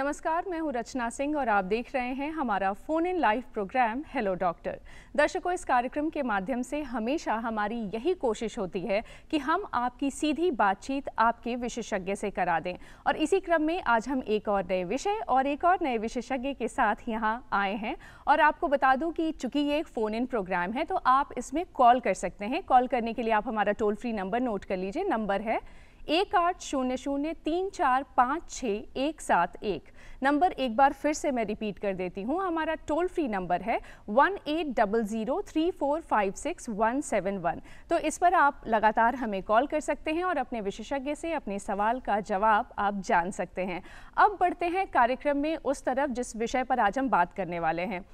नमस्कार, मैं हूं रचना सिंह और आप देख रहे हैं हमारा phone in live programme hello doctor. दर्शकों, इस कार्यक्रम के माध्यम से हमेशा हमारी यही कोशिश होती है कि हम आपकी सीधी बातचीत आपके विशेषज्ञ से करा दें और इसी क्रम में आज हम एक और नए विषय और एक और नए विशेषज्ञ के साथ यहां आए हैं। और आपको बता दूं कि चूंकि ये एक फ़ोन इन प्रोग्राम है तो आप इसमें कॉल कर सकते हैं। कॉल करने के लिए आप हमारा टोल फ्री नंबर नोट कर लीजिए। नंबर है 1800-3456171। नंबर एक बार फिर से मैं रिपीट कर देती हूँ, हमारा टोल फ्री नंबर है 1800-3456171। तो इस पर आप लगातार हमें कॉल कर सकते हैं और अपने विशेषज्ञ से अपने सवाल का जवाब आप जान सकते हैं। अब बढ़ते हैं कार्यक्रम में उस तरफ जिस विषय पर आज हम बात करने वाले हैं।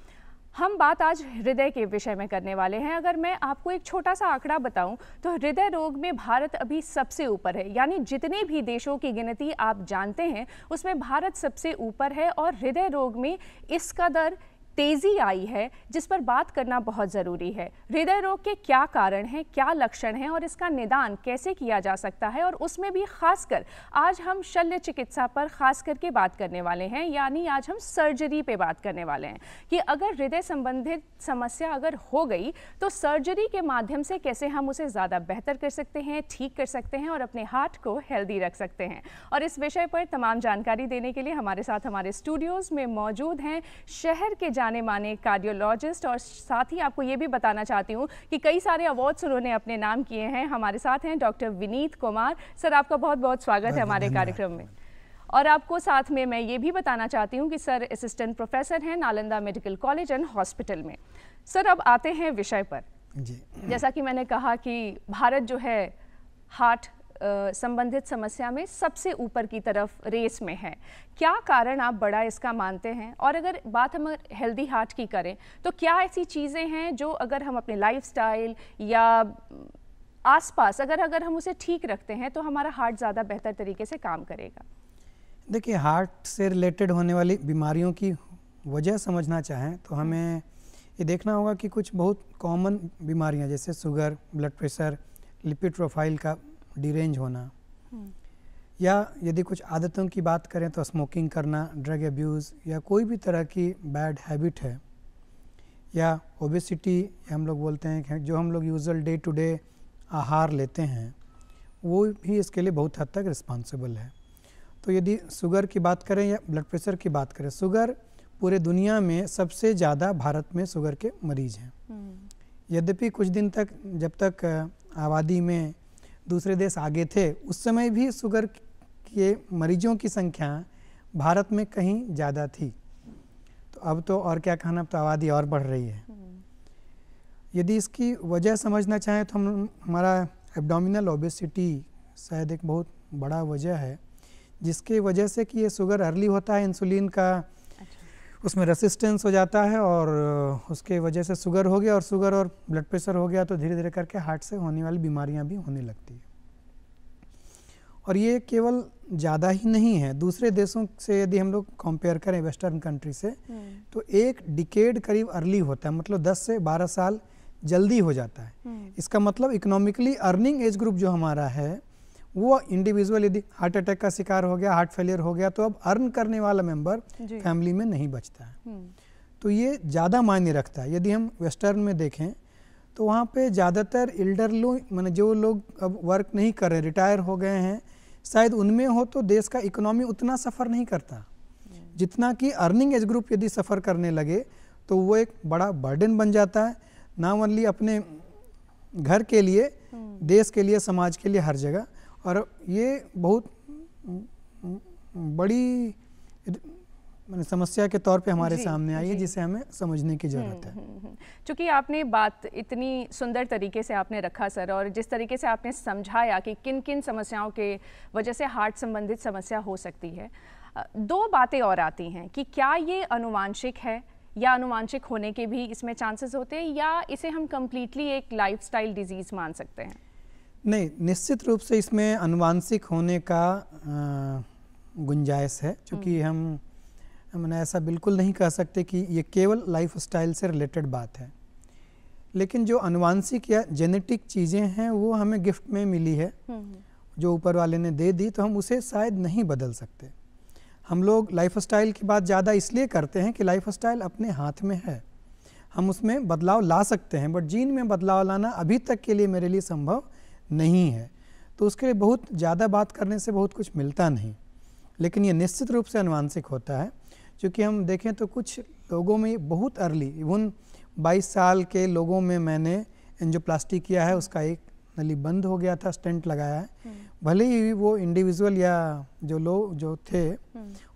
हम बात आज हृदय के विषय में करने वाले हैं। अगर मैं आपको एक छोटा सा आंकड़ा बताऊं तो हृदय रोग में भारत अभी सबसे ऊपर है, यानी जितने भी देशों की गिनती आप जानते हैं उसमें भारत सबसे ऊपर है। और हृदय रोग में इस कदर तेजी आई है जिस पर बात करना बहुत ज़रूरी है। हृदय रोग के क्या कारण हैं, क्या लक्षण हैं और इसका निदान कैसे किया जा सकता है, और उसमें भी खासकर आज हम शल्य चिकित्सा पर खास करके बात करने वाले हैं, यानी आज हम सर्जरी पे बात करने वाले हैं कि अगर हृदय संबंधित समस्या अगर हो गई तो सर्जरी के माध्यम से कैसे हम उसे ज़्यादा बेहतर कर सकते हैं, ठीक कर सकते हैं और अपने हार्ट को हेल्दी रख सकते हैं। और इस विषय पर तमाम जानकारी देने के लिए हमारे साथ हमारे स्टूडियोज़ में मौजूद हैं शहर के जाने माने कार्डियोलॉजिस्ट, और साथ ही आपको ये भी बताना चाहती हूँ कि कई सारे अवार्ड्स उन्होंने अपने नाम किए हैं। हमारे साथ हैं डॉक्टर विनीत कुमार सर, आपका बहुत बहुत स्वागत है हमारे कार्यक्रम में। और आपको साथ में मैं ये भी बताना चाहती हूँ कि सर असिस्टेंट प्रोफेसर हैं Nalanda medical college and hospital में। सर, अब आते हैं विषय पर जी। जैसा कि मैंने कहा कि भारत जो है हार्ट संबंधित समस्या में सबसे ऊपर की तरफ रेस में है। क्या कारण आप बड़ा इसका मानते हैं? और अगर बात हम हेल्दी हार्ट की करें तो क्या ऐसी चीज़ें हैं जो अगर हम अपने लाइफस्टाइल या आसपास अगर हम उसे ठीक रखते हैं तो हमारा हार्ट ज़्यादा बेहतर तरीके से काम करेगा? देखिए, हार्ट से रिलेटेड होने वाली बीमारियों की वजह समझना चाहें तो हमें ये देखना होगा कि कुछ बहुत कॉमन बीमारियां जैसे sugar, blood pressure, lipid profile का डिरेंज होना, या यदि कुछ आदतों की बात करें तो स्मोकिंग करना, ड्रग अब्यूज़ या कोई भी तरह की बैड हैबिट है, या ओबेसिटी हम लोग बोलते हैं कि जो हम लोग यूजुअल डे टू डे आहार लेते हैं वो भी इसके लिए बहुत हद तक रिस्पॉन्सिबल है। तो यदि शुगर की बात करें या ब्लड प्रेशर की बात करें, शुगर पूरे दुनिया में सबसे ज़्यादा भारत में शुगर के मरीज़ हैं। यद्यपि कुछ दिन तक जब तक आबादी में दूसरे देश आगे थे उस समय भी शुगर के मरीजों की संख्या भारत में कहीं ज़्यादा थी। तो अब तो और क्या कहना, अब तो आबादी और बढ़ रही है। यदि इसकी वजह समझना चाहें तो हमारा एब्डोमिनल ओबेसिटी शायद एक बहुत बड़ा वजह है जिसके वजह से कि ये शुगर अर्ली होता है, इंसुलिन का उसमें रेसिस्टेंस हो जाता है और उसके वजह से शुगर हो गया, और शुगर और ब्लड प्रेशर हो गया तो धीरे धीरे करके हार्ट से होने वाली बीमारियां भी होने लगती है। और ये केवल ज़्यादा ही नहीं है, दूसरे देशों से यदि हम लोग कंपेयर करें वेस्टर्न कंट्री से तो एक डिकेड करीब अर्ली होता है, मतलब 10 से 12 साल जल्दी हो जाता है। इसका मतलब इकोनॉमिकली अर्निंग एज ग्रुप जो हमारा है वो इंडिविजुअल यदि हार्ट अटैक का शिकार हो गया, हार्ट फेलियर हो गया तो अब अर्न करने वाला मेंबर फैमिली में नहीं बचता है। तो ये ज़्यादा मायने रखता है। यदि हम वेस्टर्न में देखें तो वहाँ पे ज़्यादातर एल्डर लोग, माने जो लोग अब वर्क नहीं कर रहे, रिटायर हो गए हैं, शायद उनमें हो तो देश का इकोनॉमी उतना सफ़र नहीं करता जितना कि अर्निंग एज ग्रुप यदि सफ़र करने लगे तो वो एक बड़ा बर्डन बन जाता है, ना ओनली अपने घर के लिए, देश के लिए, समाज के लिए, हर जगह। और ये बहुत बड़ी समस्या के तौर पे हमारे सामने आई है जिसे हमें समझने की ज़रूरत है। चूँकि आपने बात इतनी सुंदर तरीके से आपने रखा सर, और जिस तरीके से आपने समझाया कि किन किन समस्याओं के वजह से हार्ट संबंधित समस्या हो सकती है, दो बातें और आती हैं कि क्या ये अनुवांशिक है या अनुवांशिक होने के भी इसमें चांसेस होते हैं, या इसे हम कम्प्लीटली एक लाइफस्टाइल डिजीज़ मान सकते हैं? नहीं, निश्चित रूप से इसमें अनुवांशिक होने का गुंजाइश है, क्योंकि मैंने ऐसा बिल्कुल नहीं कह सकते कि ये केवल लाइफस्टाइल से रिलेटेड बात है। लेकिन जो अनुवांशिक या जेनेटिक चीज़ें हैं वो हमें गिफ्ट में मिली है, जो ऊपर वाले ने दे दी, तो हम उसे शायद नहीं बदल सकते। हम लोग लाइफस्टाइल की बात ज़्यादा इसलिए करते हैं कि लाइफस्टाइल अपने हाथ में है, हम उसमें बदलाव ला सकते हैं, बट जीन में बदलाव लाना अभी तक के लिए मेरे लिए संभव नहीं है। तो उसके लिए बहुत ज़्यादा बात करने से बहुत कुछ मिलता नहीं, लेकिन ये निश्चित रूप से अनुवांशिक होता है। क्योंकि हम देखें तो कुछ लोगों में बहुत अर्ली, इवन 22 साल के लोगों में मैंने एंजियोप्लास्टी किया है, उसका एक नली बंद हो गया था, स्टेंट लगाया है। भले ही वो इंडिविजुअल या जो लोग जो थे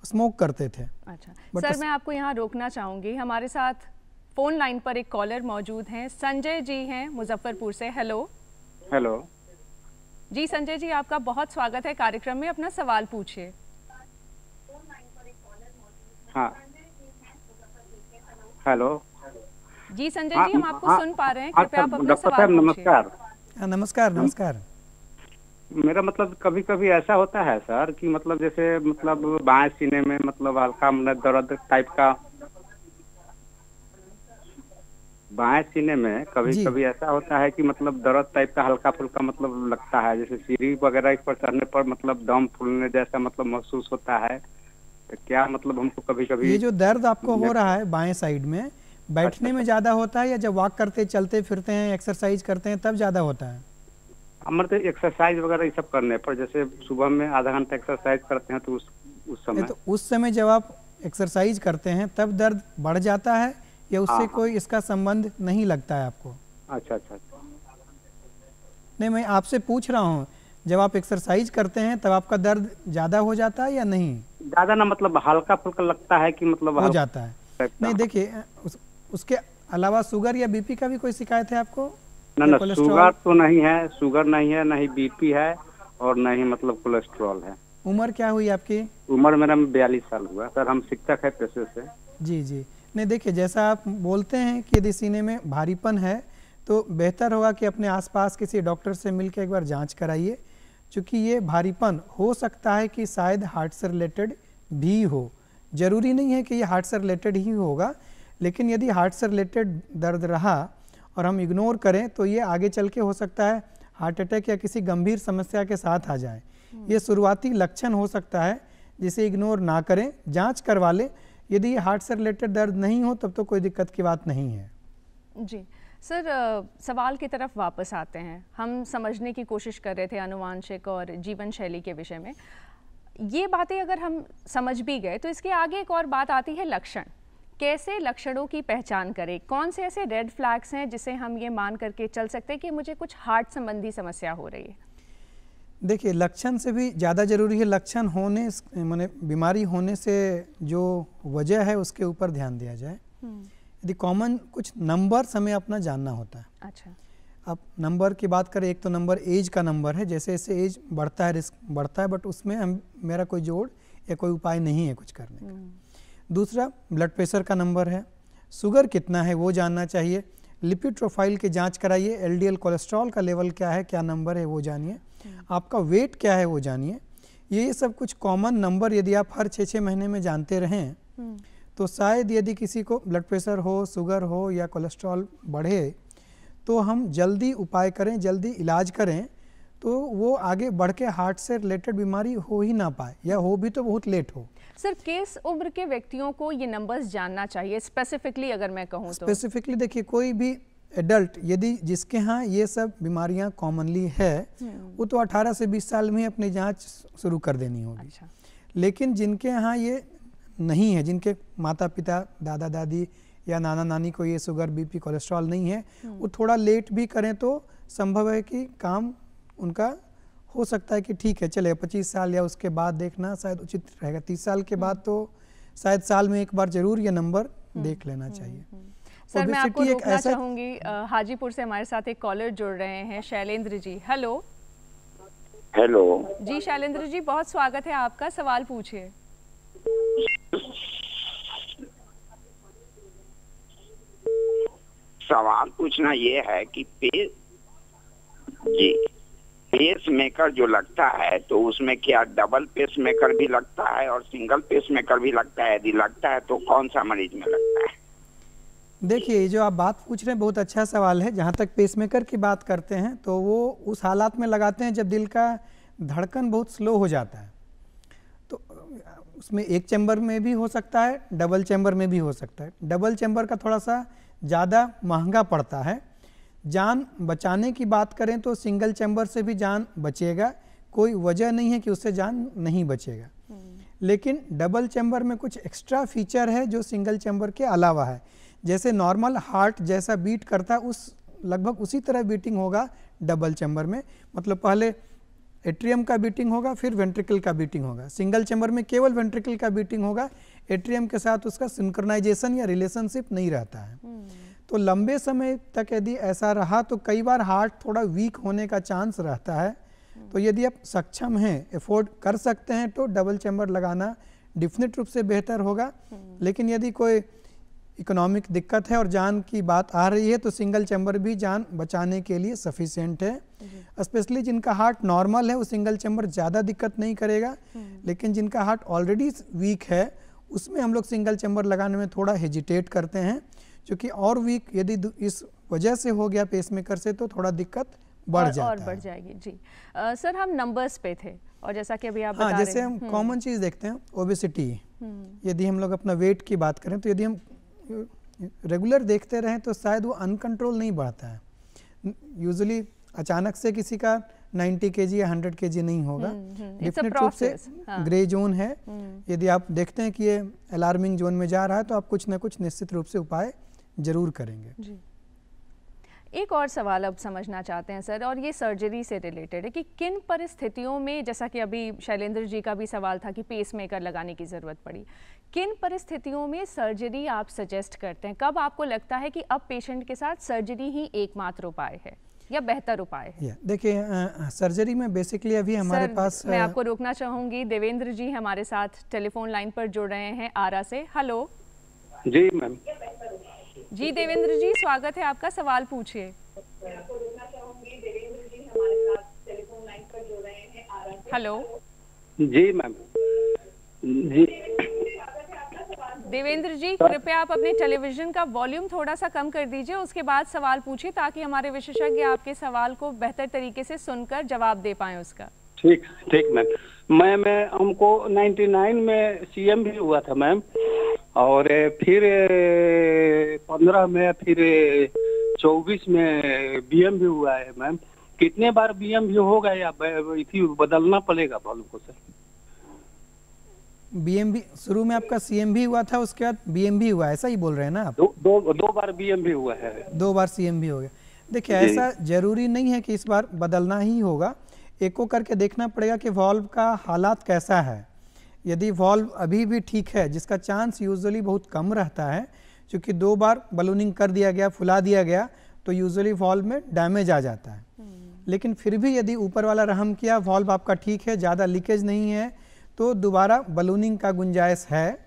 स्मोक करते थे। अच्छा सर, मैं आपको यहाँ रोकना चाहूँगी। हमारे साथ फ़ोन लाइन पर एक कॉलर मौजूद हैं, संजय जी हैं मुजफ्फरपुर से। हेलो। हेलो जी संजय जी, आपका बहुत स्वागत है कार्यक्रम में, अपना सवाल पूछिए। हाँ हेलो जी संजय जी, हम आपको सुन पा रहे हैं, हाँ, कृपया आप अपना डॉक्टर सवाल साहब पूछिए। नमस्कार। नमस्कार। नमस्कार। मेरा मतलब कभी कभी ऐसा होता है सर कि मतलब जैसे मतलब बाएं सीने में मतलब हल्का मतलब दर्द टाइप का, बाएं सीने में कभी कभी ऐसा होता है कि मतलब दर्द टाइप का हल्का फुल्का मतलब लगता है, जैसे सीढ़ी वगैरह पर चढ़ने पर मतलब दम फूलने जैसा मतलब महसूस होता है। तो क्या मतलब हमको कभी कभी ये जो दर्द आपको हो रहा है बाएं साइड में, बैठने में ज़्यादा होता है या जब वॉक करते चलते फिरते हैं एक्सरसाइज करते हैं तब ज़्यादा होता है? हमारे तो एक्सरसाइज वगैरह ये सब करने पर, जैसे सुबह में आधा घंटा एक्सरसाइज करते हैं तो उस समय तो उस समय जब आप एक्सरसाइज करते हैं तब दर्द बढ़ जाता है या उससे कोई इसका संबंध नहीं लगता है आपको? अच्छा। नहीं, मैं आपसे पूछ रहा हूँ, जब आप एक्सरसाइज करते हैं तब आपका दर्द ज़्यादा हो जाता है या नहीं? ज्यादा ना, मतलब हल्का फुल्का लगता है कि मतलब हो जाता है। नहीं देखिए, उसके अलावा शुगर या बीपी का भी कोई शिकायत है आपको? ना शुगर तो नहीं है, शुगर नहीं है, नहीं बीपी है और नहीं मतलब कोलेस्ट्रॉल है। उम्र क्या हुई आपकी? उम्र मेरा 42 साल हुआ सर, हम शिक्षक है पेशे से। जी। नहीं देखिए, जैसा आप बोलते हैं कि यदि सीने में भारीपन है तो बेहतर होगा कि अपने आसपास किसी डॉक्टर से मिलकर एक बार जांच कराइए, क्योंकि ये भारीपन हो सकता है कि शायद हार्ट से रिलेटेड भी हो। जरूरी नहीं है कि ये हार्ट से रिलेटेड ही होगा, लेकिन यदि हार्ट से रिलेटेड दर्द रहा और हम इग्नोर करें तो ये आगे चल के हो सकता है हार्ट अटैक या किसी गंभीर समस्या के साथ आ जाए। ये शुरुआती लक्षण हो सकता है, जिसे इग्नोर ना करें, जांच करवा लें। यदि हार्ट से रिलेटेड दर्द नहीं हो तब तो कोई दिक्कत की बात नहीं है। जी सर, सवाल की तरफ वापस आते हैं। हम समझने की कोशिश कर रहे थे आनुवांशिक और जीवन शैली के विषय में। ये बातें अगर हम समझ भी गए तो इसके आगे एक और बात आती है, लक्षण। कैसे लक्षणों की पहचान करें? कौन से ऐसे रेड फ्लैग्स हैं जिसे हम ये मान करके चल सकते हैं कि मुझे कुछ हार्ट संबंधी समस्या हो रही है? देखिए, लक्षण से भी ज़्यादा जरूरी है लक्षण होने माने बीमारी होने से जो वजह है उसके ऊपर ध्यान दिया जाए। यदि कॉमन कुछ नंबर्स हमें अपना जानना होता है। अच्छा। अब नंबर की बात करें, एक तो नंबर एज का नंबर है, जैसे जैसे एज बढ़ता है रिस्क बढ़ता है, बट उसमें मेरा कोई जोड़ या कोई उपाय नहीं है कुछ करने का। दूसरा ब्लड प्रेशर का नंबर है, शुगर कितना है वो जानना चाहिए, लिपिड प्रोफाइल की जांच कराइए, एलडीएल कोलेस्ट्रॉल का लेवल क्या है, क्या नंबर है वो जानिए, आपका वेट क्या है वो जानिए। ये सब कुछ कॉमन नंबर यदि आप हर 6-6 महीने में जानते रहें तो शायद यदि किसी को ब्लड प्रेशर हो, शुगर हो या कोलेस्ट्रॉल बढ़े तो हम जल्दी उपाय करें, जल्दी इलाज करें, तो वो आगे बढ़ के हार्ट से रिलेटेड बीमारी हो ही ना पाए, या हो भी तो बहुत लेट हो। सर, किस उम्र के व्यक्तियों को ये नंबर्स जानना चाहिए स्पेसिफिकली, अगर मैं कहूँ तो? स्पेसिफिकली देखिए, कोई भी एडल्ट यदि जिसके यहाँ ये सब बीमारियां कॉमनली है वो तो 18 से 20 साल में ही अपनी जांच शुरू कर देनी होगी। अच्छा। लेकिन जिनके यहाँ ये नहीं है, जिनके माता पिता दादा दादी या नाना नानी को ये शुगर बीपी कोलेस्ट्रॉल नहीं है, वो थोड़ा लेट भी करें तो संभव है कि काम उनका हो सकता है कि ठीक है चले 25 साल या उसके बाद देखना शायद उचित रहेगा। 30 साल के बाद तो शायद साल में एक बार जरूर ये नंबर देख लेना चाहिए। सर, मैं आपको रोकना चाहूंगी, हाजीपुर से हमारे साथ एक कॉलर जुड़ रहे हैं, शैलेंद्र जी। हेलो। हेलो जी शैलेंद्र जी, बहुत स्वागत है आपका, सवाल पूछिए। सवाल पूछना ये है कि पेस मेकर जो लगता है तो उसमें क्या डबल पेस मेकर भी लगता है और सिंगल पेस मेकर भी लगता है? यदि लगता है तो कौन सा मरीज में लगता है? देखिए, जो आप बात पूछ रहे हैं बहुत अच्छा सवाल है। जहाँ तक पेसमेकर की बात करते हैं तो वो उस हालात में लगाते हैं जब दिल का धड़कन बहुत स्लो हो जाता है। तो उसमें एक चैम्बर में भी हो सकता है, डबल चैम्बर में भी हो सकता है। डबल चैम्बर का थोड़ा सा ज़्यादा महंगा पड़ता है। जान बचाने की बात करें तो सिंगल चैम्बर से भी जान बचेगा, कोई वजह नहीं है कि उससे जान नहीं बचेगा। लेकिन डबल चैम्बर में कुछ एक्स्ट्रा फीचर है जो सिंगल चैम्बर के अलावा है। जैसे नॉर्मल हार्ट जैसा बीट करता है उस लगभग उसी तरह बीटिंग होगा डबल चैम्बर में। मतलब पहले एट्रियम का बीटिंग होगा, फिर वेंट्रिकल का बीटिंग होगा। सिंगल चैम्बर में केवल वेंट्रिकल का बीटिंग होगा, एट्रियम के साथ उसका सिंक्रोनाइजेशन या रिलेशनशिप नहीं रहता है। तो लंबे समय तक यदि ऐसा रहा तो कई बार हार्ट थोड़ा वीक होने का चांस रहता है। तो यदि आप सक्षम हैं, अफोर्ड कर सकते हैं तो डबल चैम्बर लगाना डिफिनेट रूप से बेहतर होगा। लेकिन यदि कोई इकोनॉमिक दिक्कत है और जान की बात आ रही है तो सिंगल चैम्बर भी जान बचाने के लिए सफिशिएंट है। स्पेशली जिनका हार्ट नॉर्मल है वो सिंगल चैम्बर ज़्यादा दिक्कत नहीं करेगा। लेकिन जिनका हार्ट ऑलरेडी वीक है उसमें हम लोग सिंगल चैम्बर लगाने में थोड़ा हेजिटेट करते हैं, क्योंकि और वीक यदि इस वजह से हो गया पेसमेकर से तो थोड़ा दिक्कत बढ़ जाएगी। जी सर, हम नंबर्स पे थे और जैसा कि अभी आप बता रहे हैं, जैसे हम कॉमन चीज़ देखते हैं ओबेसिटी। यदि हम लोग अपना वेट की बात करें तो यदि हम रेगुलर देखते रहें तो शायद वो अनकंट्रोल नहीं बढ़ता है। यूजुअली अचानक से किसी का 90 kg या 100 kg नहीं होगा। डिफिनेट रूप से ग्रे जोन है। यदि आप देखते हैं कि ये अलार्मिंग जोन में जा रहा है तो आप कुछ ना कुछ निश्चित रूप से उपाय जरूर करेंगे। जी। एक और सवाल अब समझना चाहते हैं सर, और ये सर्जरी से रिलेटेड है कि किन परिस्थितियों में, जैसा कि अभी शैलेंद्र जी का भी सवाल था कि पेसमेकर लगाने की ज़रूरत पड़ी, किन परिस्थितियों में सर्जरी आप सजेस्ट करते हैं? कब आपको लगता है कि अब पेशेंट के साथ सर्जरी ही एकमात्र उपाय है या बेहतर उपाय है? देखिए, सर्जरी में बेसिकली अभी हमारे पास मैं आपको रोकना चाहूँगी। देवेंद्र जी हमारे साथ टेलीफोन लाइन पर जुड़ रहे हैं आरा से। हेलो जी मैम। जी देवेंद्र जी, स्वागत है आपका, सवाल पूछिए। हेलो जी मैम। जी देवेंद्र जी, कृपया आप अपने टेलीविजन का वॉल्यूम थोड़ा सा कम कर दीजिए, उसके बाद सवाल पूछिए ताकि हमारे विशेषज्ञ आपके सवाल को बेहतर तरीके से सुनकर जवाब दे पाएं उसका। ठीक मैम। मैं हमको 99 में सीएम भी हुआ था मैम, और फिर 15 में, फिर 24 में बीएम भी हुआ है मैम। कितने बार बीएम भी होगा या बदलना पड़ेगा बॉल्व को सर? बीएम भी शुरू में आपका सीएम भी हुआ था, उसके बाद बीएम भी हुआ, ऐसा ही बोल रहे हैं ना आप? दो बार बीएम भी हुआ है, 2 बार सीएम भी हो गया। देखिए, ऐसा जरूरी नहीं है कि इस बार बदलना ही होगा। एको करके देखना पड़ेगा कि वॉल्व का हालात कैसा है। यदि वॉल्व अभी भी ठीक है, जिसका चांस यूजुअली बहुत कम रहता है, क्योंकि 2 बार बलूनिंग कर दिया गया, फुला दिया गया, तो यूजुअली वॉल्व में डैमेज आ जाता है। लेकिन फिर भी यदि ऊपर वाला रहम किया, वॉल्व आपका ठीक है, ज़्यादा लीकेज नहीं है, तो दोबारा बलूनिंग का गुंजाइश है।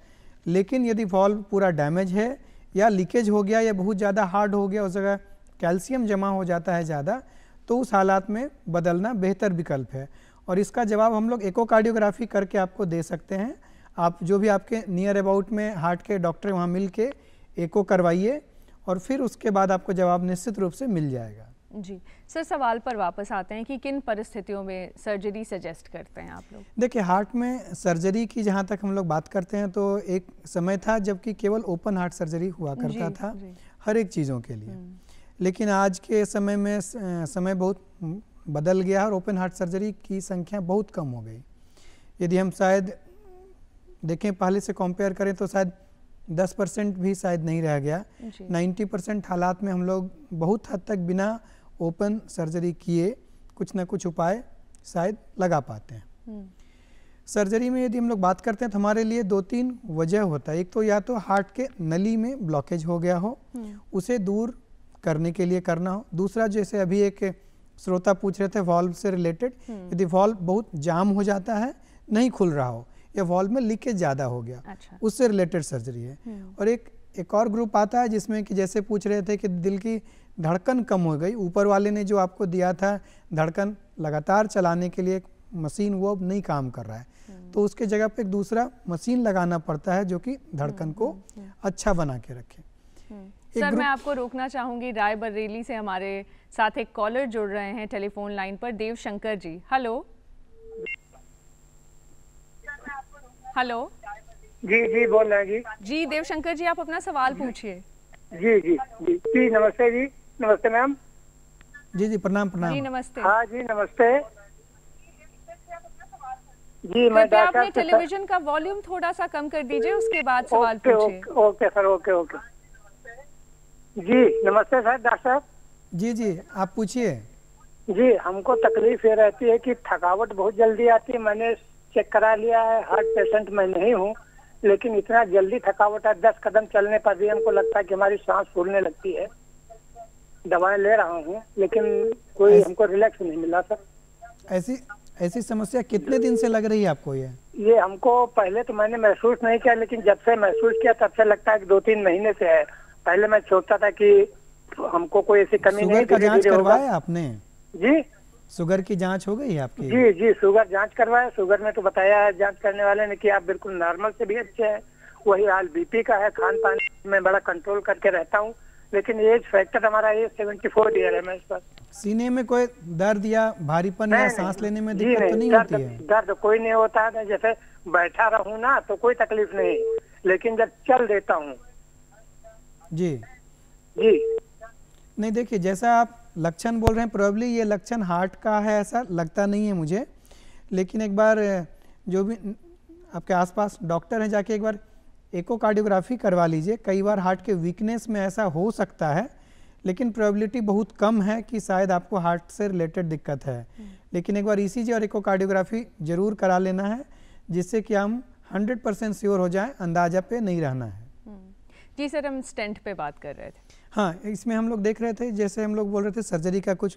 लेकिन यदि वॉल्व पूरा डैमेज है या लीकेज हो गया या बहुत ज़्यादा हार्ड हो गया, उस जगह कैल्शियम जमा हो जाता है ज़्यादा, तो उस हालात में बदलना बेहतर विकल्प है। और इसका जवाब हम लोग इकोकार्डियोग्राफी करके आपको दे सकते हैं। आप जो भी आपके नियर अबाउट में हार्ट के डॉक्टर वहाँ मिल के एको करवाइए और फिर उसके बाद आपको जवाब निश्चित रूप से मिल जाएगा। जी सर, सवाल पर वापस आते हैं कि किन परिस्थितियों में सर्जरी सजेस्ट करते हैं आप लोग? देखिए, हार्ट में सर्जरी की जहाँ तक हम लोग बात करते हैं तो एक समय था जबकि केवल ओपन हार्ट सर्जरी हुआ करता था हर एक चीज़ों के लिए। लेकिन आज के समय में समय बहुत बदल गया और ओपन हार्ट सर्जरी की संख्या बहुत कम हो गई। यदि हम शायद देखें, पहले से कंपेयर करें तो शायद 10% भी शायद नहीं रह गया। 90% हालात में हम लोग बहुत हद तक बिना ओपन सर्जरी किए कुछ ना कुछ उपाय शायद लगा पाते हैं। सर्जरी में यदि हम लोग बात करते हैं तो हमारे लिए 2-3 वजह होता है। एक तो या तो हार्ट के नली में ब्लॉकेज हो गया हो, उसे दूर करने के लिए करना हो। दूसरा, जैसे अभी एक श्रोता पूछ रहे थे वॉल्व से रिलेटेड, यदि वॉल्व बहुत जाम हो जाता है, नहीं खुल रहा हो, या वॉल्व में लीकेज ज़्यादा हो गया, उससे रिलेटेड सर्जरी है। और एक और ग्रुप आता है जिसमें कि जैसे पूछ रहे थे कि दिल की धड़कन कम हो गई, ऊपर वाले ने जो आपको दिया था धड़कन लगातार चलाने के लिए एक मशीन, वो अब नहीं काम कर रहा है, तो उसके जगह पे एक दूसरा मशीन लगाना पड़ता है जो कि धड़कन को अच्छा बना के रखे। सर, मैं आपको रोकना चाहूंगी, रायबरेली से हमारे साथ एक कॉलर जुड़ रहे हैं टेलीफोन लाइन पर, देव शंकर जी। Hello hello. जी जी बोल रहे हैं जी। जी देवशंकर जी, आप अपना सवाल पूछिए। जी जी जी जी नमस्ते जी। नमस्ते मैम। जी जी प्रणाम जी प्रणाम। नमस्ते। हाँ जी नमस्ते जी। मैं कृपया डॉक्टर अपने टेलीविजन का वॉल्यूम थोड़ा सा कम कर दीजिए, उसके बाद सवाल ओके पूछिए। Okay okay sir okay okay. जी नमस्ते सर डॉक्टर साहब। जी जी आप पूछिए। जी हमको तकलीफ ये रहती है कि थकावट बहुत जल्दी आती है। मैंने चेक करा लिया है, हार्ट पेशेंट मैं नहीं हूँ, लेकिन इतना जल्दी थकावट है 10 कदम चलने पर भी हमको लगता है कि हमारी सांस फूलने लगती है। दवाएं ले रहा हूँ लेकिन कोई हमको रिलैक्स नहीं मिला सर। ऐसी ऐसी समस्या कितने दिन से लग रही है आपको ये हमको पहले तो मैंने महसूस नहीं किया, लेकिन जब से महसूस किया तब से लगता है कि 2-3 महीने से है। पहले मैं सोचता था कि हमको कोई ऐसी कमी नहीं। शुगर का जांच करवाया आपने? जी शुगर की जांच हो गई है आपकी? जी जी शुगर जांच करवाया। शुगर में तो बताया है जांच करने वाले ने कि आप बिल्कुल नॉर्मल से भी अच्छे हैं। वही हाल बीपी का है। खान पान में बड़ा कंट्रोल करके रहता हूँ, लेकिन एज फैक्टर हमारा एज 74 ईयर है। मैं इस पर सीने में कोई दर्द या भारीपन या सांस लेने में दिक्कत तो नहीं होती है? दर्द कोई नहीं होता है। जैसे बैठा रहूं ना तो कोई तकलीफ नहीं, लेकिन जब चल देता हूँ। जी जी नहीं, देखिए जैसा आप लक्षण बोल रहे हैं प्रोबेबली ये लक्षण हार्ट का है, ऐसा लगता नहीं है मुझे। लेकिन एक बार जो भी आपके आसपास डॉक्टर हैं जाके एक बार इकोकार्डियोग्राफी करवा लीजिए। कई बार हार्ट के वीकनेस में ऐसा हो सकता है, लेकिन प्रोबेबिलिटी बहुत कम है कि शायद आपको हार्ट से रिलेटेड दिक्कत है। लेकिन एक बार ईसीजी और इकोकार्डियोग्राफी जरूर करा लेना है, जिससे कि हम 100% श्योर हो जाएं, अंदाजा पे नहीं रहना है। जी सर, हम स्टेंट पे बात कर रहे थे। हाँ, इसमें हम लोग देख रहे थे, जैसे हम लोग बोल रहे थे सर्जरी का कुछ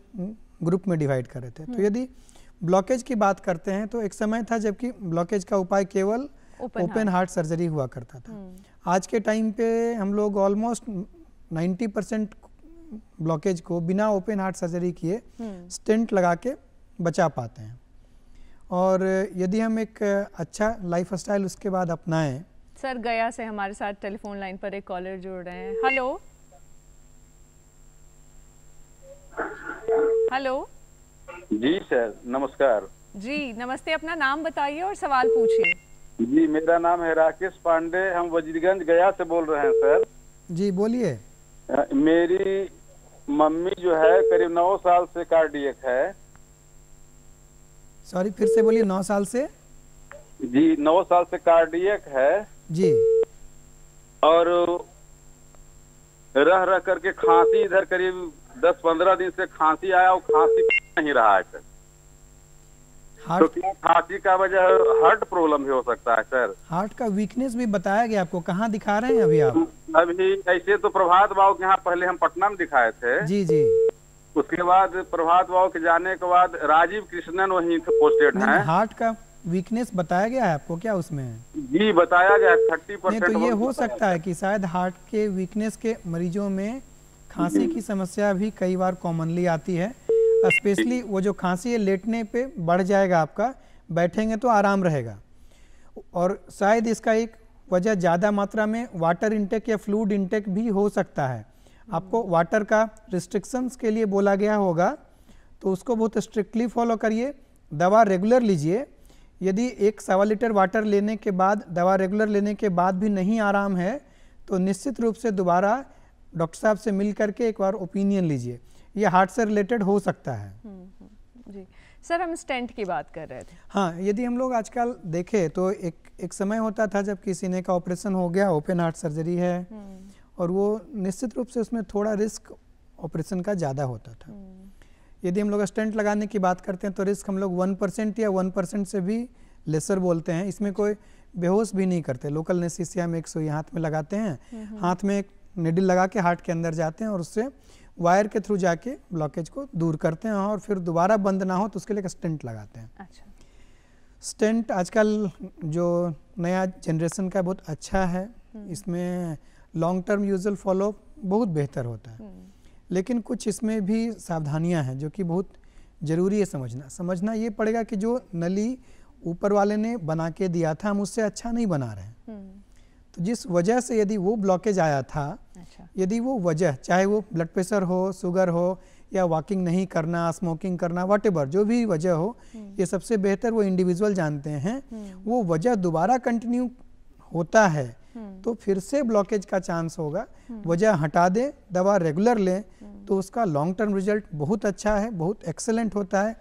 ग्रुप में डिवाइड कर रहे थे। तो यदि ब्लॉकेज की बात करते हैं तो एक समय था जबकि ब्लॉकेज का उपाय केवल ओपन हार्ट सर्जरी हुआ करता था। आज के टाइम पे हम लोग ऑलमोस्ट 90% ब्लॉकेज को बिना ओपन हार्ट सर्जरी किए स्टेंट लगा के बचा पाते हैं। और यदि हम एक अच्छा लाइफस्टाइल उसके बाद अपनाएं। सर गया से हमारे साथ टेलीफोन लाइन पर एक कॉलर जुड़ रहे हैं। Hello hello. जी सर नमस्कार। जी नमस्ते, अपना नाम बताइए और सवाल पूछिए। जी मेरा नाम है राकेश पांडे, हम वजीरगंज गया से बोल रहे हैं सर। जी बोलिए। मेरी मम्मी जो है करीब 9 साल से कार्डियक है। सॉरी फिर से बोलिए। 9 साल से? जी 9 साल से कार्डियक है जी। और रह रह करके खांसी, इधर करीब 10-15 दिन से खांसी आया और खांसी नहीं रहा है सर। तो क्या खांसी का वजह हार्ट प्रॉब्लम भी हो सकता है सर? हार्ट का वीकनेस भी बताया गया आपको? कहाँ दिखा रहे हैं अभी आप? अभी ऐसे तो प्रभात बाबू के यहाँ पहले हम पटना में दिखाए थे। जी जी। उसके बाद प्रभात बाबू के जाने के बाद राजीव कृष्णन वहीं पोस्टेड हैं। हार्ट का वीकनेस बताया गया है आपको क्या उसमें? जी बताया गया 30%। नहीं तो ये हो सकता है कि शायद हार्ट के वीकनेस के मरीजों में खांसी की समस्या भी कई बार कॉमनली आती है। स्पेशली वो जो खांसी है लेटने पे बढ़ जाएगा आपका, बैठेंगे तो आराम रहेगा। और शायद इसका एक वजह ज़्यादा मात्रा में वाटर इंटेक या फ्लूइड इंटेक भी हो सकता है। आपको वाटर का रिस्ट्रिक्शंस के लिए बोला गया होगा, तो उसको बहुत स्ट्रिक्टली फॉलो करिए। दवा रेगुलर लीजिए। यदि 1-1.25 लीटर वाटर लेने के बाद, दवा रेगुलर लेने के बाद भी नहीं आराम है, तो निश्चित रूप से दोबारा डॉक्टर साहब से मिल करके एक बार ओपिनियन लीजिए। ये हार्ट से रिलेटेड हो सकता है। जी सर, हम स्टेंट की बात कर रहे थे। हाँ, यदि हम लोग आजकल देखें तो एक समय होता था जब किसी ने का ऑपरेशन हो गया, ओपन हार्ट सर्जरी है, और वो निश्चित रूप से उसमें थोड़ा रिस्क ऑपरेशन का ज़्यादा होता था। यदि हम लोग स्टेंट लगाने की बात करते हैं तो रिस्क हम लोग 1% या 1% से भी लेसर बोलते हैं। इसमें कोई बेहोश भी नहीं करते। लोकल एनेस्थीसिया में एक सुई हाथ में लगाते हैं, हाथ में एक निडल लगा के हार्ट के अंदर जाते हैं और उससे वायर के थ्रू जाके ब्लॉकेज को दूर करते हैं, और फिर दोबारा बंद ना हो तो उसके लिए एक स्टेंट लगाते हैं। अच्छा। स्टेंट आजकल जो नया जनरेशन का बहुत अच्छा है। इसमें लॉन्ग टर्म यूजुअल फॉलो बहुत बेहतर होता है, लेकिन कुछ इसमें भी सावधानियां हैं जो कि बहुत ज़रूरी है समझना ये पड़ेगा कि जो नली ऊपर वाले ने बना के दिया था हम उससे अच्छा नहीं बना रहे हैं। तो जिस वजह से यदि वो ब्लॉकेज आया था, यदि वो वजह चाहे वो ब्लड प्रेशर हो, शुगर हो या वॉकिंग नहीं करना, स्मोकिंग करना, व्हाटएवर जो भी वजह हो, ये सबसे बेहतर वो इंडिविजुअल जानते हैं। वो वजह दोबारा कंटिन्यू होता है तो फिर से ब्लॉकेज का चांस होगा। वजह हटा दें, दवा रेगुलर लें तो उसका लॉन्ग टर्म रिजल्ट बहुत अच्छा है, बहुत एक्सेलेंट होता है।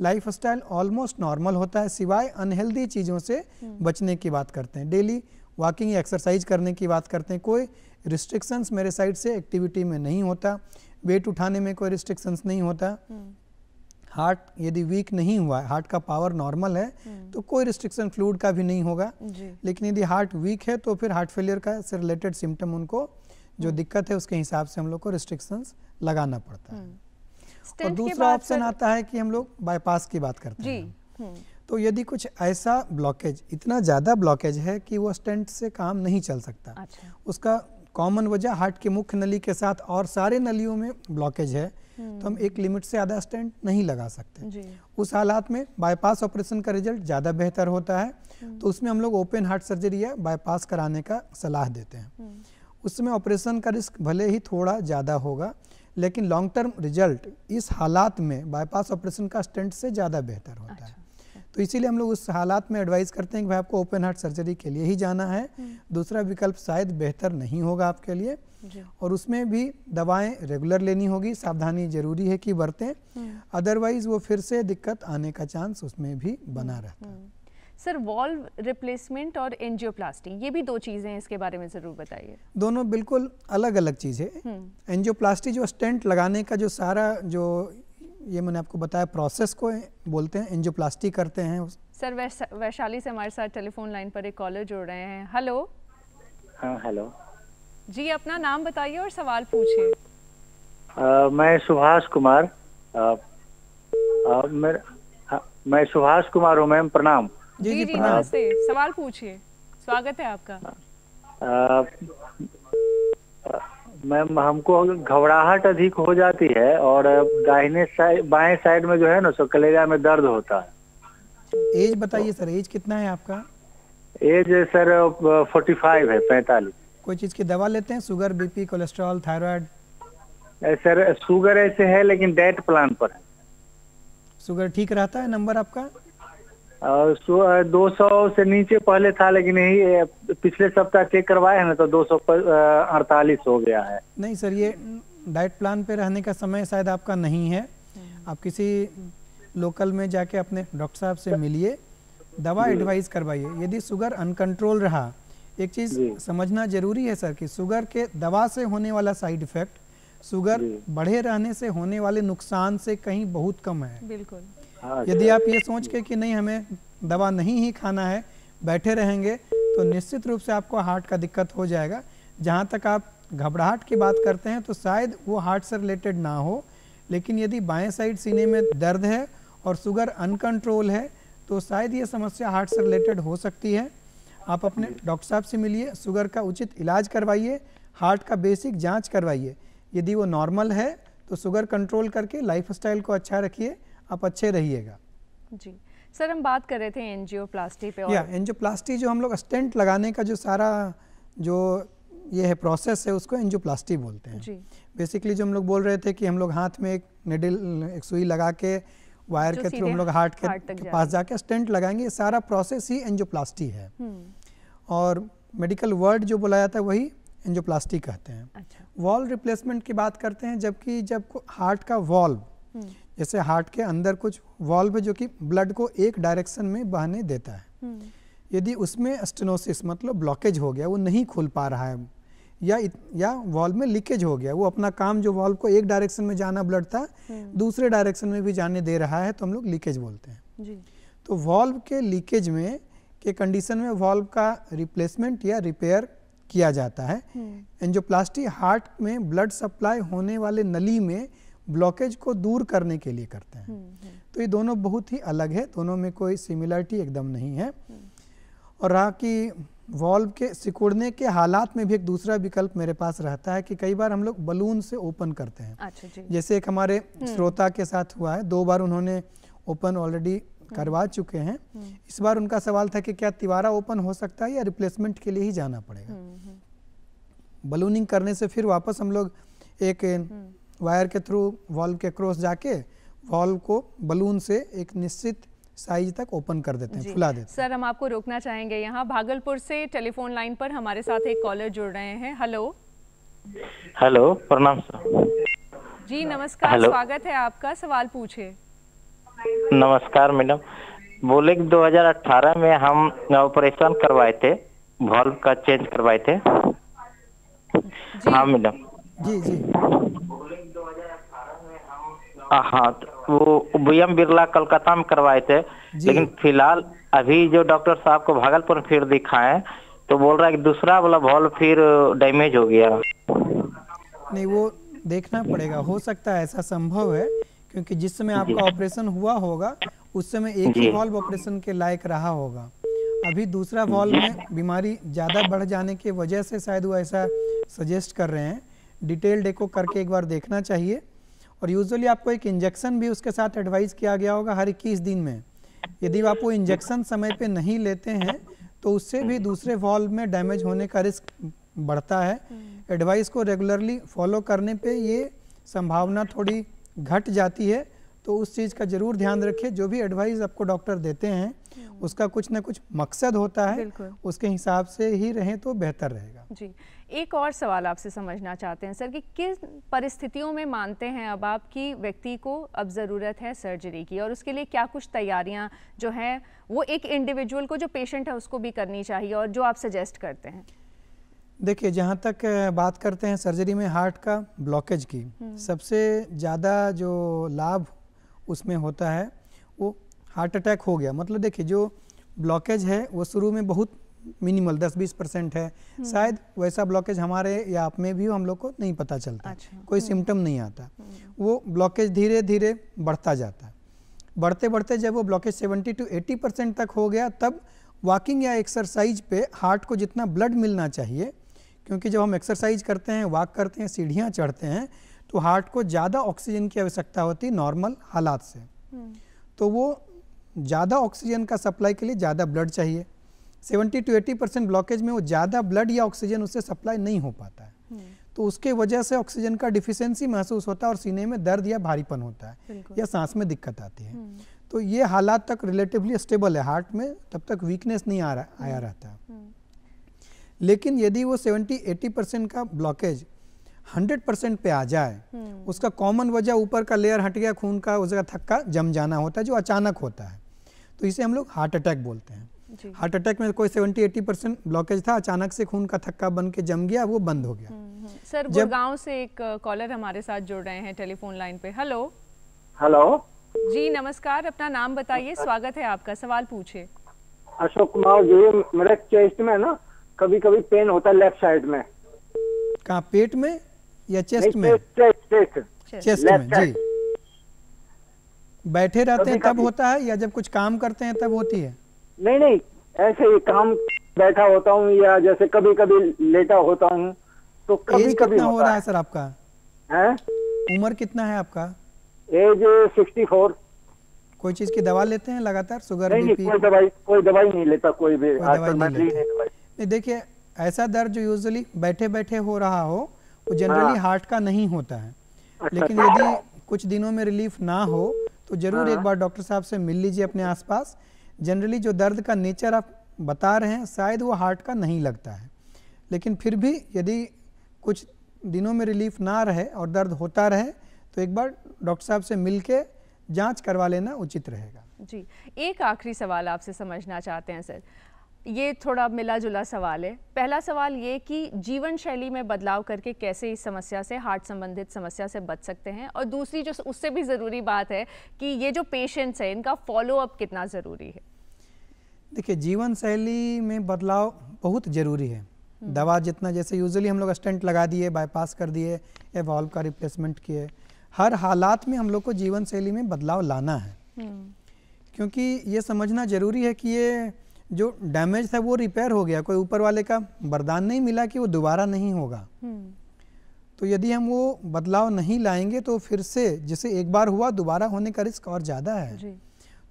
लाइफ स्टाइल ऑलमोस्ट नॉर्मल होता है, सिवाय अनहेल्दी चीज़ों से बचने की बात करते हैं। डेली वॉकिंग या एक्सरसाइज करने की बात करते हैं। कोई रिस्ट्रिक्शंस मेरे साइड से एक्टिविटी में नहीं होता, वेट उठाने में कोई रिस्ट्रिक्शंस नहीं होता। हार्ट यदि वीक नहीं हुआ है, हार्ट का पावर नॉर्मल है तो कोई रिस्ट्रिक्शन फ्लूइड का भी नहीं होगा। लेकिन यदि हार्ट वीक है तो फिर हार्ट फेलियर का से रिलेटेड सिम्टम उनको जो दिक्कत है उसके हिसाब से हम लोग को रिस्ट्रिक्शंस लगाना पड़ता है। और दूसरा ऑप्शन आता है कि हम लोग बाईपास की बात करते हैं। तो यदि कुछ ऐसा ब्लॉकेज, इतना ज़्यादा ब्लॉकेज है कि वो स्टेंट से काम नहीं चल सकता। अच्छा। उसका कॉमन वजह हार्ट के मुख्य नली के साथ और सारे नलियों में ब्लॉकेज है तो हम एक लिमिट से ज़्यादा स्टेंट नहीं लगा सकते। उस हालात में बाईपास ऑपरेशन का रिजल्ट ज़्यादा बेहतर होता है। तो उसमें हम लोग ओपन हार्ट सर्जरी या बाईपास कराने का सलाह देते हैं। उसमें ऑपरेशन का रिस्क भले ही थोड़ा ज़्यादा होगा लेकिन लॉन्ग टर्म रिजल्ट इस हालात में बाईपास ऑपरेशन का स्टेंट से ज़्यादा बेहतर होता है। तो इसीलिए हम लोग उस हालात में एडवाइस करते हैं कि भाई आपको ओपन हार्ट सर्जरी के लिए ही जाना है, दूसरा विकल्प शायद बेहतर नहीं होगा आपके लिए। और उसमें भी दवाएं रेगुलर लेनी होगी, सावधानी जरूरी है कि बरतें, अदरवाइज वो फिर से दिक्कत आने का चांस उसमें भी बना रहता है। सर, वॉल्व रिप्लेसमेंट और एंजियोप्लास्टी, ये भी दो चीज़ें हैं, इसके बारे में ज़रूर बताइए। दोनों बिल्कुल अलग अलग चीज़ है। एंजियोप्लास्टी जो स्टेंट लगाने का जो सारा जो ये मैंने आपको बताया प्रोसेस को बोलते हैं, एंजियोप्लास्टी करते हैं। सर, वैशाली से हमारे साथ टेलीफोन लाइन पर एक कॉलर जुड़ रहे हैं। हेलो। हाँ, हेलो जी, अपना नाम बताइए और सवाल पूछिए। मैं सुभाष कुमार, मैं सुभाष कुमार हूँ मैम, प्रणाम। जी जी नमस्ते, सवाल पूछिए, स्वागत है आपका। मैम, हमको घबराहट अधिक हो जाती है और दाहिने साइड, बाएं साइड में जो है ना सो कलेजा में दर्द होता है। एज बताइए सर, एज कितना है आपका? एज सर 45 है, 45। कोई चीज़ की दवा लेते हैं, sugar, BP, cholesterol, thyroid? Sir sugar ऐसे है लेकिन डाइट प्लान पर है। शुगर ठीक रहता है? नंबर आपका? 200 से नीचे पहले था लेकिन यही पिछले सप्ताह चेक करवाए हैं ना तो 248 हो गया है। नहीं सर, ये डाइट प्लान पे रहने का समय शायद आपका नहीं है। आप किसी लोकल में जाके अपने डॉक्टर साहब से मिलिए, दवा एडवाइस करवाइए। यदि शुगर अनकंट्रोल रहा, एक चीज़ समझना जरूरी है सर कि शुगर के दवा से होने वाला साइड इफेक्ट शुगर बढ़े रहने से होने वाले नुकसान से कहीं बहुत कम है। बिल्कुल। यदि आप ये सोच के कि नहीं हमें दवा नहीं ही खाना है, बैठे रहेंगे तो निश्चित रूप से आपको हार्ट का दिक्कत हो जाएगा। जहाँ तक आप घबराहट की बात करते हैं तो शायद वो हार्ट से रिलेटेड ना हो, लेकिन यदि बाएं साइड सीने में दर्द है और शुगर अनकंट्रोल है तो शायद ये समस्या हार्ट से रिलेटेड हो सकती है। आप अपने डॉक्टर साहब से मिलिए, शुगर का उचित इलाज करवाइए, हार्ट का बेसिक जांच करवाइए। यदि वो नॉर्मल है तो शुगर कंट्रोल करके लाइफस्टाइल को अच्छा रखिए, आप अच्छे रहिएगा। जी सर, हम बात कर रहे थे एंजियोप्लास्टी पे। या एंजियोप्लास्टी जो हम लोग स्टेंट लगाने का जो सारा जो ये है प्रोसेस है उसको एंजियोप्लास्टी बोलते हैं। जी। बेसिकली जो हम लोग बोल रहे थे कि हम लोग हाथ में एक निडल, एक सुई लगा के वायर के थ्रू हम लोग हार्ट के पास जाके स्टेंट लगाएंगे, ये सारा प्रोसेस ही एंजियोप्लास्टी है। और मेडिकल वर्ड जो बुलाया जाता है वही एंजियोप्लास्टी कहते हैं। अच्छा। वॉल्व रिप्लेसमेंट की बात करते हैं जबकि जब हार्ट का वॉल्व, जैसे हार्ट के अंदर कुछ वॉल्व है जो कि ब्लड को एक डायरेक्शन में बहने देता है, यदि उसमें स्टेनोसिस मतलब ब्लॉकेज हो गया, वो नहीं खुल पा रहा है, या वॉल्व में लीकेज हो गया, वो अपना काम जो वॉल्व को एक डायरेक्शन में जाना ब्लड था दूसरे डायरेक्शन में भी जाने दे रहा है, तो हम लोग लीकेज बोलते हैं। जी। तो वॉल्व के लीकेज में के कंडीशन में वॉल्व का रिप्लेसमेंट या रिपेयर किया जाता है। एंजियोप्लास्टी हार्ट में ब्लड सप्लाई होने वाले नली में ब्लॉकेज को दूर करने के लिए करते हैं। तो ये दोनों बहुत ही अलग है, दोनों में कोई सिमिलरिटी एकदम नहीं है। और रहा कि वॉल्व के सिकुड़ने के हालात में भी एक दूसरा विकल्प मेरे पास रहता है कि कई बार हम लोग बलून से ओपन करते हैं। अच्छा जी। जैसे एक हमारे श्रोता के साथ हुआ है, 2 बार उन्होंने ओपन ऑलरेडी करवा चुके हैं। इस बार उनका सवाल था कि क्या तिवारा ओपन हो सकता है या रिप्लेसमेंट के लिए ही जाना पड़ेगा। बलूनिंग करने से फिर वापस हम लोग एक वायर के थ्रू वॉल्व के क्रॉस जाके वॉल्व को बलून से एक निश्चित साइज तक ओपन कर देते हैं, फुला देते हैं। सर हम आपको रोकना चाहेंगे यहाँ। भागलपुर से टेलीफोन लाइन पर हमारे साथ एक कॉलर जुड़ रहे हैं। हेलो। हेलो, प्रणाम सर। जी नमस्कार, स्वागत है आपका, सवाल पूछे। नमस्कार मैडम, बोले कि 2018 में हम ऑपरेशन करवाए थे, वॉल्व का चेंज करवाए थे। हाँ मैडम। जी जी। हाँ, तो वो बीएम बिरला कलकत्ता में करवाए थे, लेकिन फिलहाल अभी जो डॉक्टर साहब को भागलपुर में फिर दिखाए तो बोल रहा है कि दूसरा वाला वॉल्व फिर डैमेज हो गया। नहीं, वो देखना पड़ेगा, हो सकता है ऐसा संभव है, क्योंकि जिस समय आपका ऑपरेशन हुआ होगा उस समय एक ही वॉल्व ऑपरेशन के लायक रहा होगा। अभी दूसरा वॉल्व में बीमारी ज़्यादा बढ़ जाने की वजह से शायद वो ऐसा सजेस्ट कर रहे हैं। डिटेल्ड एको करके एक बार देखना चाहिए। और यूजुअली आपको एक इंजेक्शन भी उसके साथ एडवाइस किया गया होगा हर 21 दिन में। यदि आप वो इंजेक्शन समय पे नहीं लेते हैं तो उससे भी दूसरे वॉल्व में डैमेज होने का रिस्क बढ़ता है। एडवाइस को रेगुलरली फॉलो करने पे ये संभावना थोड़ी घट जाती है, तो उस चीज़ का जरूर ध्यान रखिए। जो भी एडवाइस आपको डॉक्टर देते हैं उसका कुछ ना कुछ मकसद होता है, उसके हिसाब से ही रहें तो बेहतर रहेगा। जी, एक और सवाल आपसे समझना चाहते हैं सर कि किस परिस्थितियों में मानते हैं अब आप कि व्यक्ति को अब ज़रूरत है सर्जरी की, और उसके लिए क्या कुछ तैयारियां जो हैं वो एक इंडिविजुअल को, जो पेशेंट है, उसको भी करनी चाहिए और जो आप सजेस्ट करते हैं? देखिए, जहाँ तक बात करते हैं सर्जरी में हार्ट का ब्लॉकेज की, सबसे ज़्यादा जो लाभ उसमें होता है वो हार्ट अटैक हो गया। मतलब देखिए, जो ब्लॉकेज है वो शुरू में बहुत मिनिमल 10-20% है, शायद वैसा ब्लॉकेज हमारे या आप में भी हो, हम लोग को नहीं पता चलता। कोई सिम्टम नहीं आता। वो ब्लॉकेज धीरे धीरे बढ़ता जाता है। बढ़ते बढ़ते जब वो ब्लॉकेज 70 to 80% तक हो गया, तब वॉकिंग या एक्सरसाइज पे हार्ट को जितना ब्लड मिलना चाहिए, क्योंकि जब हम एक्सरसाइज करते हैं, वॉक करते हैं, सीढ़ियाँ चढ़ते हैं, तो हार्ट को ज़्यादा ऑक्सीजन की आवश्यकता होती है नॉर्मल हालात से। तो वो ज़्यादा ऑक्सीजन का सप्लाई के लिए ज़्यादा ब्लड चाहिए। 70 to 80% ब्लॉकेज में वो ज़्यादा ब्लड या ऑक्सीजन उससे सप्लाई नहीं हो पाता है, तो उसके वजह से ऑक्सीजन का डिफिशियंसी महसूस होता है और सीने में दर्द या भारीपन होता है या सांस में दिक्कत आती है। तो ये हालात तक रिलेटिवली स्टेबल है हार्ट में, तब तक वीकनेस नहीं आया रहता है। लेकिन यदि वो 70-80% का ब्लॉकेज 100% पे आ जाए, उसका कॉमन वजह ऊपर का लेयर हट गया, खून का उस जगह थक्का जम जाना होता है जो अचानक होता है, तो इसे हम लोग हार्ट अटैक बोलते हैं। हार्ट अटैक में कोई 70-80% ब्लॉकेज था, अचानक से खून का थक्का बन के जम गया, वो बंद हो गया। सर गुड़गांव से एक कॉलर हमारे साथ जुड़ रहे हैं टेलीफोन लाइन पे। हेलो। हेलो जी नमस्कार, अपना नाम बताइए, स्वागत है आपका, सवाल पूछिए। अशोक कुमार जी, मेरे चेस्ट में ना कभी कभी पेन होता है लेफ्ट साइड में। कहाँ, पेट में या चेस्ट में? चेस्ट में। जी, बैठे रहते हैं तब होता है या जब कुछ काम करते हैं तब होती है? नहीं, ऐसे ही काम बैठा होता हूँ या जैसे कभी कभी लेटा होता हूँ तो कभी कभी हो रहा है। सर आपका है उम्र कितना है आपका? एज 64। कोई चीज की दवा लेते हैं लगातार, शुगर बीपी? कोई दवाई नहीं लेता, कोई भी दवाई नहीं। देखिए, ऐसा दर्द जो यूजुअली बैठे बैठे हो रहा हो वो जनरली हार्ट का नहीं होता है। लेकिन यदि कुछ दिनों में रिलीफ ना हो तो जरूर एक बार डॉक्टर साहब से मिल लीजिए अपने आसपास। जनरली जो दर्द का नेचर आप बता रहे हैं शायद वो हार्ट का नहीं लगता है, लेकिन फिर भी यदि कुछ दिनों में रिलीफ ना रहे और दर्द होता रहे तो एक बार डॉक्टर साहब से मिल के जाँच करवा लेना उचित रहेगा। जी, एक आखिरी सवाल आपसे समझना चाहते हैं सर, ये थोड़ा मिला जुला सवाल है। पहला सवाल ये कि जीवन शैली में बदलाव करके कैसे इस समस्या से, हार्ट संबंधित समस्या से बच सकते हैं, और दूसरी जो उससे भी ज़रूरी बात है कि ये जो पेशेंट्स हैं इनका फॉलोअप कितना ज़रूरी है? देखिए, जीवन शैली में बदलाव बहुत ज़रूरी है। दवा जितना, जैसे यूजुअली हम लोग स्टेंट लगा दिए, बाईपास कर दिए या वॉल्व का रिप्लेसमेंट किए, हर हालात में हम लोग को जीवन शैली में बदलाव लाना है, क्योंकि ये समझना ज़रूरी है कि ये जो डैमेज था वो रिपेयर हो गया, कोई ऊपर वाले का वरदान नहीं मिला कि वो दोबारा नहीं होगा। तो यदि हम वो बदलाव नहीं लाएंगे तो फिर से जैसे एक बार हुआ दोबारा होने का रिस्क और ज़्यादा है।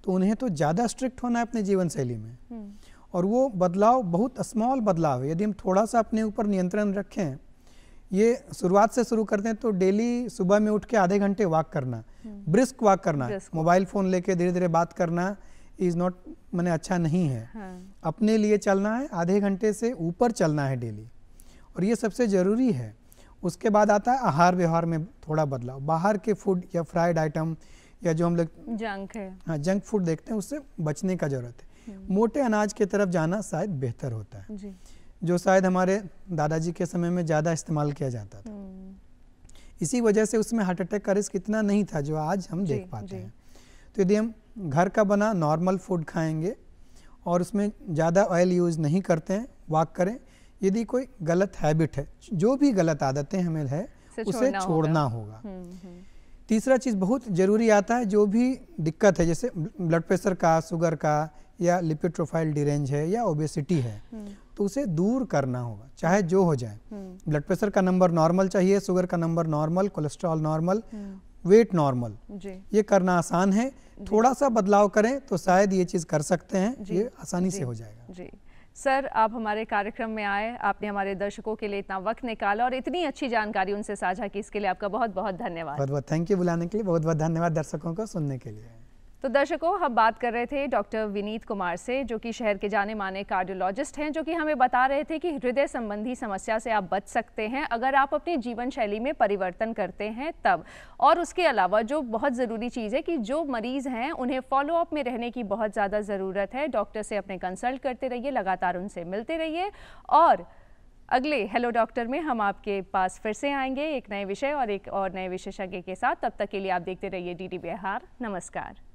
तो उन्हें तो ज़्यादा स्ट्रिक्ट होना है अपने जीवन शैली में, और वो बदलाव बहुत स्मॉल बदलाव है। यदि हम थोड़ा सा अपने ऊपर नियंत्रण रखें, ये शुरुआत से शुरू करते हैं तो डेली सुबह में उठ के आधे घंटे वॉक करना, ब्रिस्क वॉक करना, मोबाइल फ़ोन लेके धीरे धीरे बात करना इज़ नॉट मैंने अच्छा नहीं है। अपने लिए चलना है, आधे घंटे से ऊपर चलना है डेली, और ये सबसे ज़रूरी है। उसके बाद आता है आहार व्यवहार में थोड़ा बदलाव। बाहर के फूड या फ्राइड आइटम या जो हम लोग जंक है, हाँ जंक फूड देखते हैं, उससे बचने का ज़रूरत है। मोटे अनाज की तरफ जाना शायद बेहतर होता है जी। जो शायद हमारे दादाजी के समय में ज़्यादा इस्तेमाल किया जाता था। इसी वजह से उसमें हार्ट अटैक का रिस्क इतना नहीं था जो आज हम देख पाते हैं। तो यदि हम घर का बना नॉर्मल फूड खाएंगे और उसमें ज़्यादा ऑयल यूज़ नहीं करते हैं, वॉक करें। यदि कोई गलत हैबिट है, जो भी गलत आदतें हमें है उसे छोड़ना होगा। तीसरा चीज़ बहुत ज़रूरी आता है, जो भी दिक्कत है जैसे ब्लड प्रेशर का, शुगर का, या लिपिड प्रोफाइल डिरेंज है या ओबेसिटी है, तो उसे दूर करना होगा, चाहे जो हो जाए। ब्लड प्रेशर का नंबर नॉर्मल चाहिए, शुगर का number normal, cholesterol normal, weight normal. ये करना आसान है, थोड़ा सा बदलाव करें तो शायद ये चीज़ कर सकते हैं, ये आसानी से हो जाएगा। जी सर, आप हमारे कार्यक्रम में आए, आपने हमारे दर्शकों के लिए इतना वक्त निकाला और इतनी अच्छी जानकारी उनसे साझा की, इसके लिए आपका बहुत बहुत धन्यवाद। बहुत बहुत थैंक यू बुलाने के लिए, बहुत बहुत धन्यवाद दर्शकों को सुनने के लिए। तो दर्शकों, हम बात कर रहे थे डॉक्टर विनीत कुमार से, जो कि शहर के जाने माने कार्डियोलॉजिस्ट हैं, जो कि हमें बता रहे थे कि हृदय संबंधी समस्या से आप बच सकते हैं अगर आप अपनी जीवन शैली में परिवर्तन करते हैं तब। और उसके अलावा जो बहुत ज़रूरी चीज़ है कि जो मरीज़ हैं उन्हें फॉलोअप में रहने की बहुत ज़्यादा ज़रूरत है। डॉक्टर से अपने कंसल्ट करते रहिए, लगातार उनसे मिलते रहिए, और अगले हेलो डॉक्टर में हम आपके पास फिर से आएंगे एक नए विषय और एक और नए विशेषज्ञ के साथ। तब तक के लिए आप देखते रहिए DD बिहार। नमस्कार।